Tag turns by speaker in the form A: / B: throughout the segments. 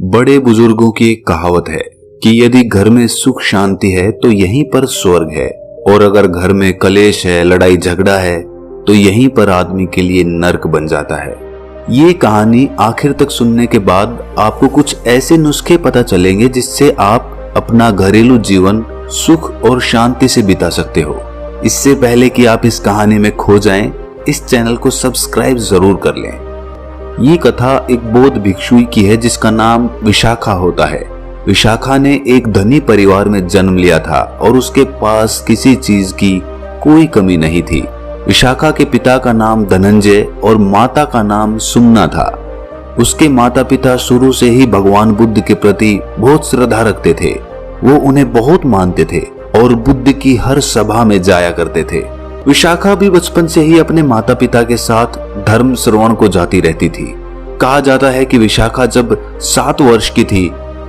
A: बड़े बुजुर्गों की एक कहावत है कि यदि घर में सुख शांति है तो यहीं पर स्वर्ग है, और अगर घर में कलेश है, लड़ाई झगड़ा है, तो यहीं पर आदमी के लिए नर्क बन जाता है। ये कहानी आखिर तक सुनने के बाद आपको कुछ ऐसे नुस्खे पता चलेंगे जिससे आप अपना घरेलू जीवन सुख और शांति से बिता सकते हो। इससे पहले कि आप इस कहानी में खो जाएं, इस चैनल को सब्सक्राइब जरूर कर लें। ये कथा एक बौद्ध भिक्षुई की है जिसका नाम विशाखा होता है। विशाखा ने एक धनी परिवार में जन्म लिया था और उसके पास किसी चीज की कोई कमी नहीं थी। विशाखा के पिता का नाम धनंजय और माता का नाम सुमना था। उसके माता पिता शुरू से ही भगवान बुद्ध के प्रति बहुत श्रद्धा रखते थे। वो उन्हें बहुत मानते थे और बुद्ध की हर सभा में जाया करते थे। विशाखा भी बचपन से ही अपने माता पिता के साथ धर्म श्रवण को जाती रहती थी। कहा जाता है कि विशाखा जब 7 वर्ष की थी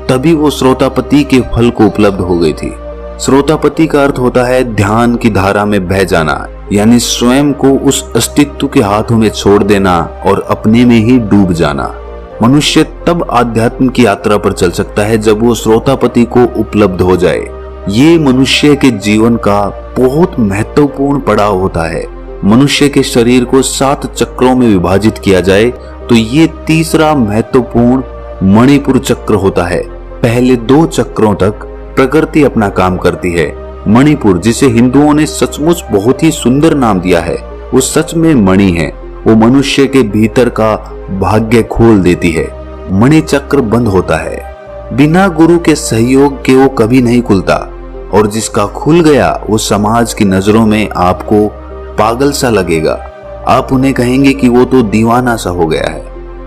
A: तभी वो श्रोतापति के फल को उपलब्ध हो गई थी। श्रोतापति का अर्थ होता है ध्यान की धारा में बह जाना, यानी स्वयं को उस अस्तित्व के हाथों में छोड़ देना और अपने में ही डूब जाना। मनुष्य तब आध्यात्म की यात्रा पर चल सकता है जब वो श्रोतापति को उपलब्ध हो जाए। ये मनुष्य के जीवन का बहुत महत्वपूर्ण पड़ाव होता है। मनुष्य के शरीर को 7 चक्रों में विभाजित किया जाए तो ये तीसरा महत्वपूर्ण मणिपुर चक्र होता है। पहले 2 चक्रों तक प्रकृति अपना काम करती है। मणिपुर, जिसे हिंदुओं ने सचमुच बहुत ही सुंदर नाम दिया है, वो सच में मणि है। वो मनुष्य के भीतर का भाग्य खोल देती है। मणि चक्र बंद होता है, बिना गुरु के सहयोग के वो कभी नहीं खुलता, और जिसका खुल गया वो समाज की नजरों में आपको पागल सा लगेगा। आप उन्हें कहेंगे कि वो तो दीवाना सा हो गया है।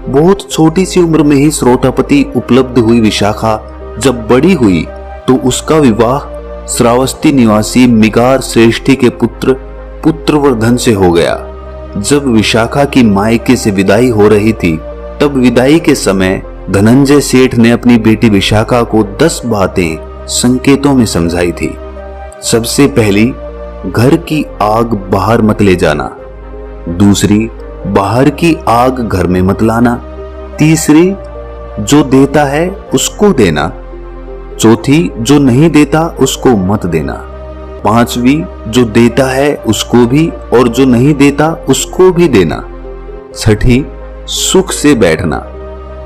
A: बहुत छोटी सी उम्र में ही श्रोतापति उपलब्ध हुई विशाखा जब बड़ी हुई तो उसका विवाह श्रावस्ती निवासी मिगार श्रेष्ठी के पुत्र पुत्रवर्धन से हो गया। जब विशाखा की मायके से विदाई हो रही थी तब विदाई के समय धनंजय सेठ ने अपनी बेटी विशाखा को 10 बातें संकेतों में समझाई थी। सबसे पहली, घर की आग बाहर मत ले जाना। दूसरी, बाहर की आग घर में मत लाना। तीसरी, जो देता है उसको देना। चौथी, जो नहीं देता उसको मत देना। पांचवी, जो देता है उसको भी और जो नहीं देता उसको भी देना। छठी, सुख से बैठना।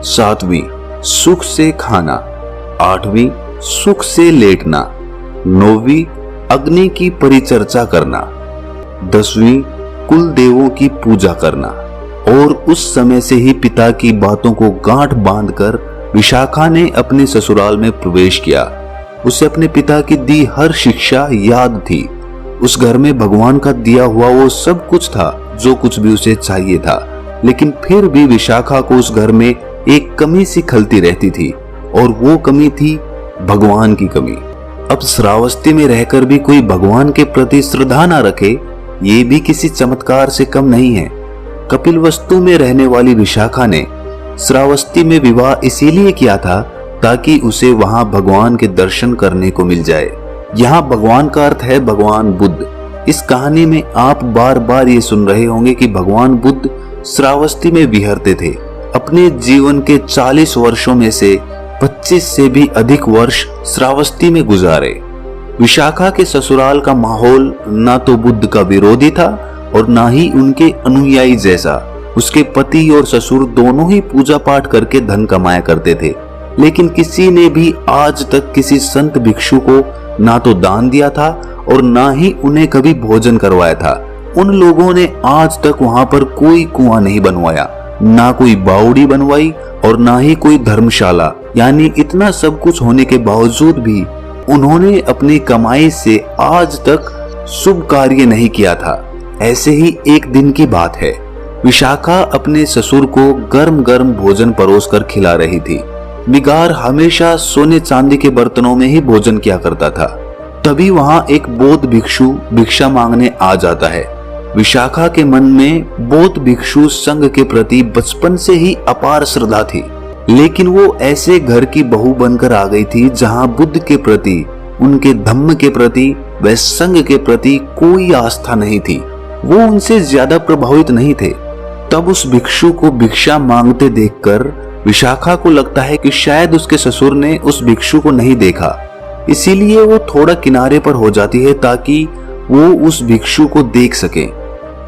A: सातवीं, सुख से खाना। आठवीं, सुख से लेटना। 9वीं, अग्नि की परिचर्चा करना। 10वीं, कुल देवों की पूजा करना। और उस समय से ही पिता की बातों को गांठ बांधकर विशाखा ने अपने ससुराल में प्रवेश किया। उसे अपने पिता की दी हर शिक्षा याद थी। उस घर में भगवान का दिया हुआ वो सब कुछ था जो कुछ भी उसे चाहिए था, लेकिन फिर भी विशाखा को उस घर में एक कमी सी खलती रहती थी, और वो कमी थी भगवान की कमी। अब श्रावस्ती में रहकर भी कोई भगवान के प्रति श्रद्धा न रखे, ये भी किसी चमत्कार से कम नहीं है। कपिलवस्तु में रहने वाली विशाखा ने श्रावस्ती में विवाह इसीलिए किया था ताकि उसे वहां भगवान के दर्शन करने को मिल जाए। यहाँ भगवान का अर्थ है भगवान बुद्ध। इस कहानी में आप बार बार ये सुन रहे होंगे कि भगवान बुद्ध श्रावस्ती में विहरते थे। अपने जीवन के 40 वर्षों में से 25 से भी अधिक वर्ष श्रावस्ती में गुजारे। विशाखा के ससुराल का माहौल ना तो बुद्ध का विरोधी था और ना ही उनके अनुयायी जैसा। उसके पति और ससुर दोनों ही पूजा पाठ करके धन कमाया करते थे, लेकिन किसी ने भी आज तक किसी संत भिक्षु को ना तो दान दिया था और ना ही उन्हें कभी भोजन करवाया था। उन लोगों ने आज तक वहां पर कोई कुआं नहीं बनवाया, ना कोई बावड़ी बनवाई और ना ही कोई धर्मशाला। यानी इतना सब कुछ होने के बावजूद भी उन्होंने अपनी कमाई से आज तक शुभ कार्य नहीं किया था। ऐसे ही एक दिन की बात है, विशाखा अपने ससुर को गर्म गर्म भोजन परोसकर खिला रही थी। मिगार हमेशा सोने चांदी के बर्तनों में ही भोजन किया करता था। तभी वहां एक बौद्ध भिक्षु भिक्षा मांगने आ जाता है। विशाखा के मन में बौद्ध भिक्षु संघ के प्रति बचपन से ही अपार श्रद्धा थी, लेकिन वो ऐसे घर की बहू बनकर आ गई थी जहां बुद्ध के प्रति, उनके धम्म के प्रति व संघ के प्रति कोई आस्था नहीं थी। वो उनसे ज्यादा प्रभावित नहीं थे। तब उस भिक्षु को भिक्षा मांगते देखकर विशाखा को लगता है कि शायद उसके ससुर ने उस भिक्षु को नहीं देखा, इसीलिए वो थोड़ा किनारे पर हो जाती है ताकि वो उस भिक्षु को देख सके।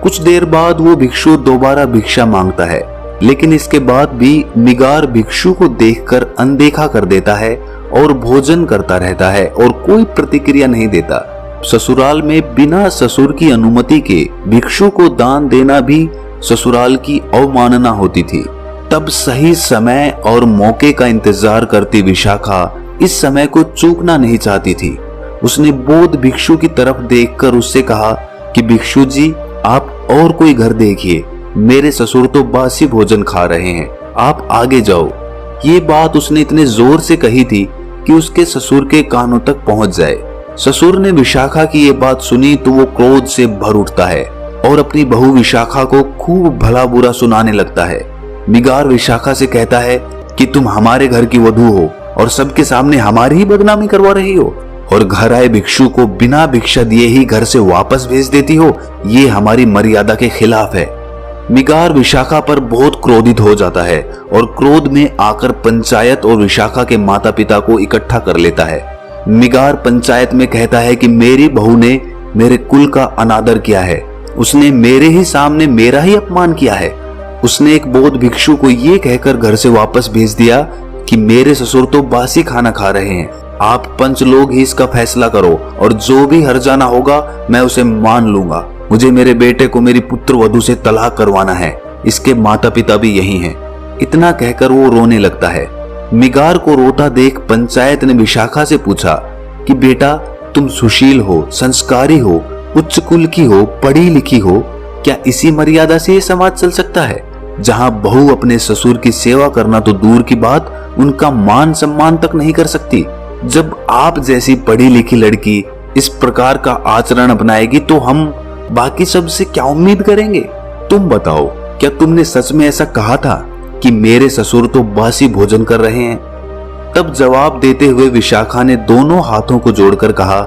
A: कुछ देर बाद वो भिक्षु दोबारा भिक्षा मांगता है, लेकिन इसके बाद भी मिगार भिक्षु को देखकर अनदेखा कर देता है और भोजन करता रहता है और कोई प्रतिक्रिया नहीं देता। ससुराल में बिना ससुर की अनुमति के भिक्षु को दान देना भी ससुराल की अवमानना होती थी। तब सही समय और मौके का इंतजार करती विशाखा इस समय को चूकना नहीं चाहती थी। उसने बौद्ध भिक्षु की तरफ देखकर उससे कहा कि भिक्षु जी, आप और कोई घर देखिए, मेरे ससुर तो बासी भोजन खा रहे हैं, आप आगे जाओ। ये बात उसने इतने जोर से कही थी कि उसके ससुर के कानों तक पहुंच जाए। ससुर ने विशाखा की ये बात सुनी तो वो क्रोध से भर उठता है और अपनी बहू विशाखा को खूब भला बुरा सुनाने लगता है। मिगार विशाखा से कहता है कि तुम हमारे घर की वधू हो और सबके सामने हमारी ही बदनामी करवा रही हो, और घर आए भिक्षु को बिना भिक्षा दिए ही घर से वापस भेज देती हो, ये हमारी मर्यादा के खिलाफ है। मिगार विशाखा पर बहुत क्रोधित हो जाता है और क्रोध में आकर पंचायत और विशाखा के माता पिता को इकट्ठा कर लेता है। मिगार पंचायत में कहता है कि मेरी बहू ने मेरे कुल का अनादर किया है, उसने मेरे ही सामने मेरा ही अपमान किया है। उसने एक बौद्ध भिक्षु को ये कहकर घर से वापस भेज दिया कि मेरे ससुर तो बासी खाना खा रहे हैं, आप पंच लोग ही इसका फैसला करो और जो भी हर्जाना होगा मैं उसे मान लूंगा। मुझे मेरे बेटे को मेरी पुत्र वधू से तलाक करवाना है, इसके माता पिता भी यही हैं। इतना कहकर वो रोने लगता है। मिगार को रोता देख पंचायत ने विशाखा से पूछा कि बेटा, तुम सुशील हो, संस्कारी हो, उच्च कुल की हो, पढ़ी लिखी हो, क्या इसी मर्यादा से ये समाज चल सकता है जहां बहू अपने ससुर की सेवा करना तो दूर की बात, उनका मान सम्मान तक नहीं कर सकती। जब आप जैसी पढ़ी लिखी लड़की इस प्रकार का आचरण अपनाएगी तो हम बाकी सब से क्या उम्मीद करेंगे? तुम बताओ, क्या तुमने सच में ऐसा कहा था कि मेरे ससुर तो बासी भोजन कर रहे हैं? तब जवाब देते हुए विशाखा ने दोनों हाथों को जोड़कर कहा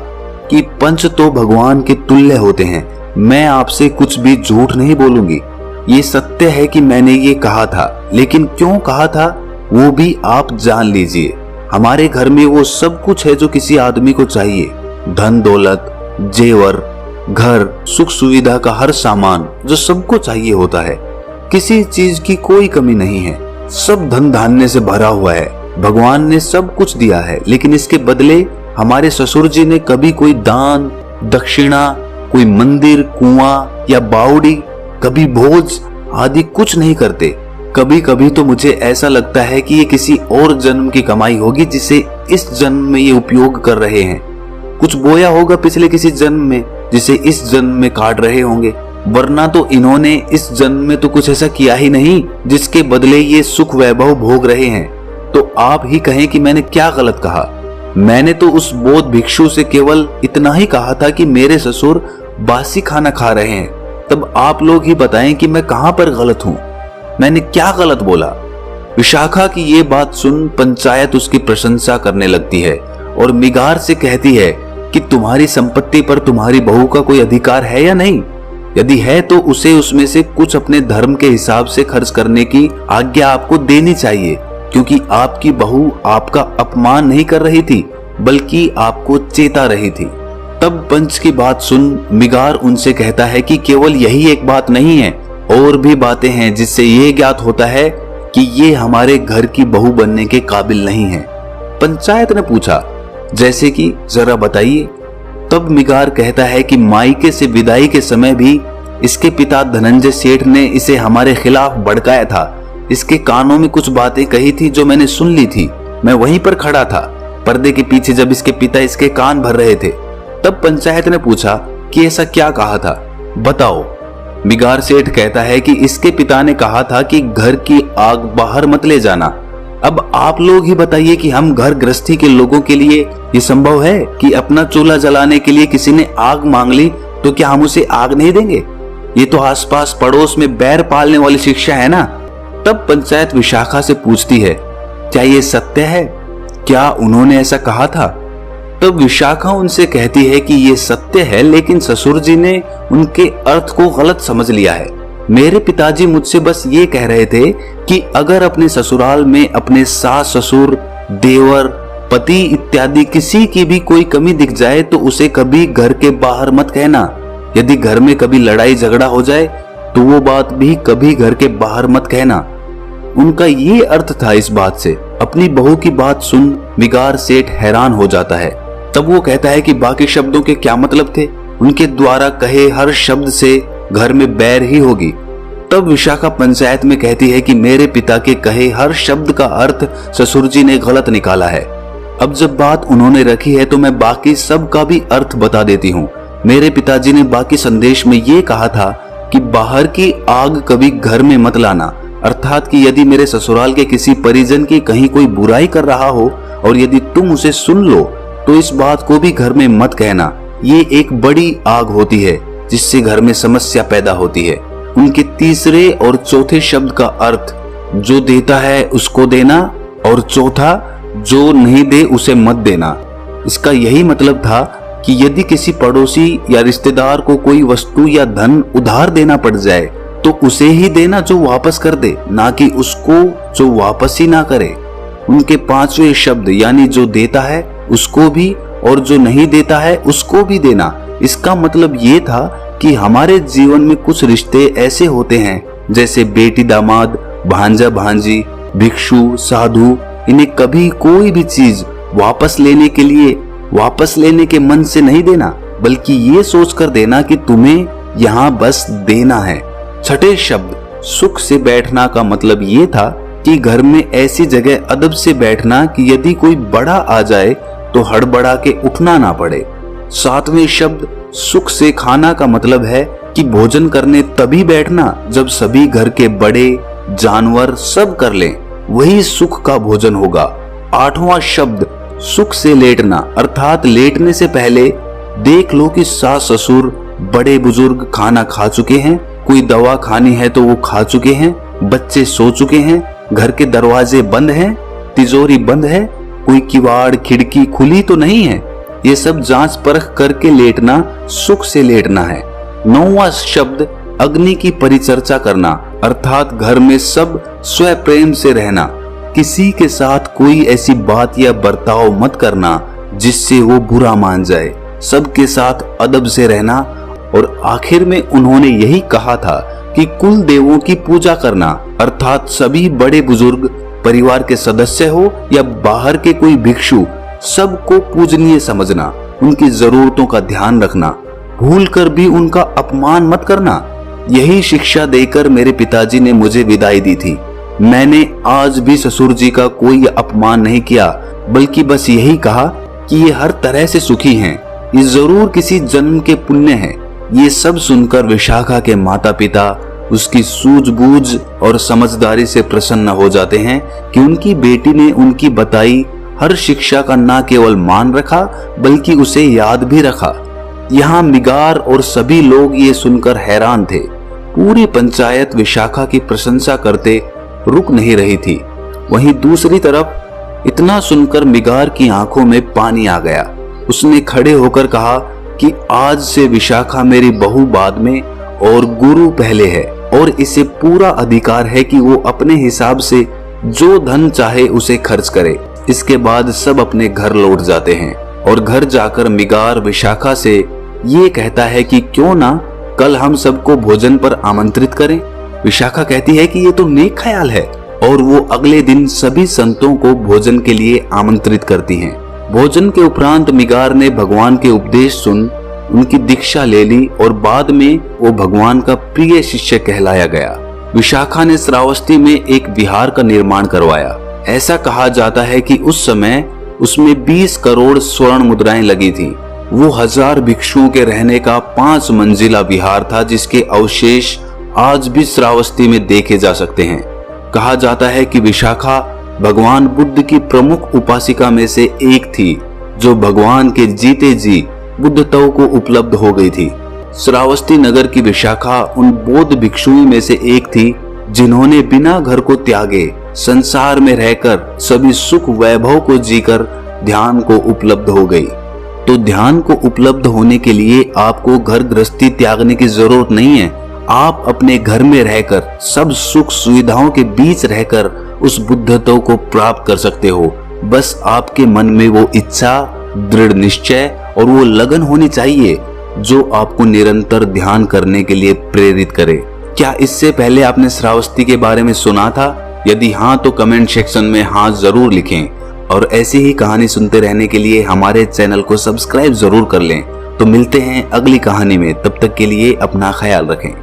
A: कि पंच तो भगवान के तुल्य होते हैं, मैं आपसे कुछ भी झूठ नहीं बोलूंगी। ये सत्य है कि मैंने ये कहा था, लेकिन क्यों कहा था वो भी आप जान लीजिए। हमारे घर में वो सब कुछ है जो किसी आदमी को चाहिए, धन दौलत, जेवर, घर, सुख सुविधा का हर सामान जो सबको चाहिए होता है। किसी चीज की कोई कमी नहीं है, सब धन धान्य से भरा हुआ है। भगवान ने सब कुछ दिया है, लेकिन इसके बदले हमारे ससुर जी ने कभी कोई दान, दक्षिणा, कोई मंदिर, कुआं या बावड़ी, कभी भोज आदि कुछ नहीं करते। कभी कभी तो मुझे ऐसा लगता है कि ये किसी और जन्म की कमाई होगी जिसे इस जन्म में ये उपयोग कर रहे हैं। कुछ बोया होगा पिछले किसी जन्म में जिसे इस जन्म में काट रहे होंगे, वरना तो इन्होंने इस जन्म में तो कुछ ऐसा किया ही नहीं जिसके बदले ये सुख वैभव भोग रहे हैं। तो आप ही कहें कि मैंने क्या गलत कहा? मैंने तो उस बौद्ध भिक्षु से केवल इतना ही कहा था कि मेरे ससुर बासी खाना खा रहे हैं। तब आप लोग ही बताएं कि मैं कहां पर गलत हूं, मैंने क्या गलत बोला? विशाखा की ये बात सुन पंचायत उसकी प्रशंसा करने लगती है और मिगार से कहती है कि तुम्हारी संपत्ति पर तुम्हारी बहू का कोई अधिकार है या नहीं? यदि है तो उसे उसमें से कुछ अपने धर्म के हिसाब से खर्च करने की आज्ञा आपको देनी चाहिए, क्योंकि आपकी बहू आपका अपमान नहीं कर रही थी बल्कि आपको चेता रही थी। तब पंच की बात सुन मिगार उनसे कहता है कि केवल यही एक बात नहीं है, और भी बातें हैं जिससे ये ज्ञात होता है कि ये हमारे घर की बहू बनने के काबिल नहीं है। पंचायत ने पूछा, जैसे कि जरा बताइए। तब मिगार कहता है कि मायके से विदाई के समय भी इसके पिता धनंजय सेठ ने इसे हमारे खिलाफ भड़काया था। इसके कानों में कुछ बातें कही थी जो मैंने सुन ली थी। मैं वहीं पर खड़ा था पर्दे के पीछे जब इसके पिता इसके कान भर रहे थे। तब पंचायत ने पूछा कि ऐसा क्या कहा था, बताओ। मिगार सेठ कहता है कि इसके पिता ने कहा था कि घर की आग बाहर मत ले जाना। अब आप लोग ही बताइए कि हम घर गृहस्थी के लोगों के लिए ये संभव है कि अपना चूल्हा जलाने के लिए किसी ने आग मांग ली तो क्या हम उसे आग नहीं देंगे? ये तो आसपास पड़ोस में बैर पालने वाली शिक्षा है ना। तब पंचायत विशाखा से पूछती है, क्या ये सत्य है? क्या उन्होंने ऐसा कहा था? तब विशाखा उनसे कहती है कि ये सत्य है, लेकिन ससुर जी ने उनके अर्थ को गलत समझ लिया है। मेरे पिताजी मुझसे बस ये कह रहे थे कि अगर अपने ससुराल में अपने सास ससुर, देवर, पति इत्यादि किसी की भी कोई कमी दिख जाए तो उसे कभी घर के बाहर मत कहना। यदि घर में कभी लड़ाई झगड़ा हो जाए तो वो बात भी कभी घर के बाहर मत कहना। उनका ये अर्थ था इस बात से। अपनी बहू की बात सुन मिगार सेठ हैरान हो जाता है। तब वो कहता है कि बाकी शब्दों के क्या मतलब थे, उनके द्वारा कहे हर शब्द से घर में बैर ही होगी। तब विशाखा पंचायत में कहती है कि मेरे पिता के कहे हर शब्द का अर्थ ससुर जी ने गलत निकाला है। अब जब बात उन्होंने रखी है तो मैं बाकी सब का भी अर्थ बता देती हूँ। मेरे पिताजी ने बाकी संदेश में ये कहा था कि बाहर की आग कभी घर में मत लाना, अर्थात कि यदि मेरे ससुराल के किसी परिजन की कहीं कोई बुराई कर रहा हो और यदि तुम उसे सुन लो तो इस बात को भी घर में मत कहना। ये एक बड़ी आग होती है जिससे घर में समस्या पैदा होती है। उनके तीसरे और चौथे शब्द का अर्थ जो देता है उसको देना और चौथा जो नहीं दे उसे मत देना। इसका यही मतलब था कि यदि किसी पड़ोसी या रिश्तेदार को कोई वस्तु या धन उधार देना पड़ जाए तो उसे ही देना जो वापस कर दे, ना कि उसको जो वापस ही ना करे। उनके पांचवें शब्द यानी जो देता है उसको भी और जो नहीं देता है उसको भी देना। इसका मतलब ये था कि हमारे जीवन में कुछ रिश्ते ऐसे होते हैं जैसे बेटी दामाद, भांजा भांजी, भिक्षु साधु, इन्हें कभी कोई भी चीज वापस लेने के मन से नहीं देना, बल्कि ये सोचकर देना कि तुम्हें यहाँ बस देना है। छठे शब्द सुख से बैठना का मतलब ये था कि घर में ऐसी जगह अदब से बैठना कि यदि कोई बड़ा आ जाए तो हड़बड़ा के उठना ना पड़े। सातवें शब्द सुख से खाना का मतलब है कि भोजन करने तभी बैठना जब सभी घर के बड़े जानवर सब कर लें, वही सुख का भोजन होगा। आठवां शब्द सुख से लेटना, अर्थात लेटने से पहले देख लो कि सास ससुर बड़े बुजुर्ग खाना खा चुके हैं, कोई दवा खानी है तो वो खा चुके हैं, बच्चे सो चुके हैं, घर के दरवाजे बंद हैं, तिजोरी बंद है, कोई किवाड़ खिड़की खुली तो नहीं है। ये सब जांच परख करके लेटना सुख से लेटना है। नौवां शब्द अग्नि की परिचर्चा करना, अर्थात घर में सब स्व प्रेम से रहना, किसी के साथ कोई ऐसी बात या बर्ताव मत करना जिससे वो बुरा मान जाए, सबके साथ अदब से रहना। और आखिर में उन्होंने यही कहा था कि कुल देवों की पूजा करना, अर्थात सभी बड़े बुजुर्ग परिवार के सदस्य हो या बाहर के कोई भिक्षु, सबको पूजनीय समझना, उनकी जरूरतों का ध्यान रखना, भूलकर भी उनका अपमान मत करना। यही शिक्षा देकर मेरे पिताजी ने मुझे विदाई दी थी। मैंने आज भी ससुर जी का कोई अपमान नहीं किया, बल्कि बस यही कहा कि ये हर तरह से सुखी हैं, ये जरूर किसी जन्म के पुण्य हैं। ये सब सुनकर विशाखा के माता पिता उसकी सूझबूझ और समझदारी से प्रसन्न हो जाते हैं कि उनकी बेटी ने उनकी बताई हर शिक्षा का न केवल मान रखा बल्कि उसे याद भी रखा। यहाँ मिगार और सभी लोग ये सुनकर हैरान थे। पूरी पंचायत विशाखा की प्रशंसा करते रुक नहीं रही थी। वहीं दूसरी तरफ इतना सुनकर मिगार की आंखों में पानी आ गया। उसने खड़े होकर कहा कि आज से विशाखा मेरी बहू बाद में और गुरु पहले है, और इसे पूरा अधिकार है कि वो अपने हिसाब से जो धन चाहे उसे खर्च करे। इसके बाद सब अपने घर लौट जाते हैं और घर जाकर मिगार विशाखा से ये कहता है कि क्यों ना कल हम सबको भोजन पर आमंत्रित करें। विशाखा कहती है कि ये तो नेक ख्याल है, और वो अगले दिन सभी संतों को भोजन के लिए आमंत्रित करती हैं। भोजन के उपरांत मिगार ने भगवान के उपदेश सुन उनकी दीक्षा ले ली और बाद में वो भगवान का प्रिय शिष्य कहलाया गया। विशाखा ने श्रावस्ती में एक विहार का निर्माण करवाया। ऐसा कहा जाता है कि उस समय उसमें 20 करोड़ स्वर्ण मुद्राएं लगी थी। वो 1000 भिक्षुओं के रहने का 5 मंजिला विहार था, जिसके अवशेष आज भी श्रावस्ती में देखे जा सकते हैं। कहा जाता है कि विशाखा भगवान बुद्ध की प्रमुख उपासिका में से एक थी, जो भगवान के जीते जी बुद्धत्व को उपलब्ध हो गई थी। श्रावस्ती नगर की विशाखा उन बौद्ध भिक्षुओं में से एक थी जिन्होंने बिना घर को त्यागे संसार में रहकर सभी सुख वैभव को जीकर ध्यान को उपलब्ध हो गई। तो ध्यान को उपलब्ध होने के लिए आपको घर गृहस्थी त्यागने की जरूरत नहीं है। आप अपने घर में रहकर सब सुख सुविधाओं के बीच रहकर उस बुद्धत्व को प्राप्त कर सकते हो। बस आपके मन में वो इच्छा, दृढ़ निश्चय और वो लगन होनी चाहिए जो आपको निरंतर ध्यान करने के लिए प्रेरित करे। क्या इससे पहले आपने श्रावस्ती के बारे में सुना था? यदि हाँ तो कमेंट सेक्शन में हाँ जरूर लिखें और ऐसी ही कहानी सुनते रहने के लिए हमारे चैनल को सब्सक्राइब जरूर कर लें। तो मिलते हैं अगली कहानी में, तब तक के लिए अपना ख्याल रखें।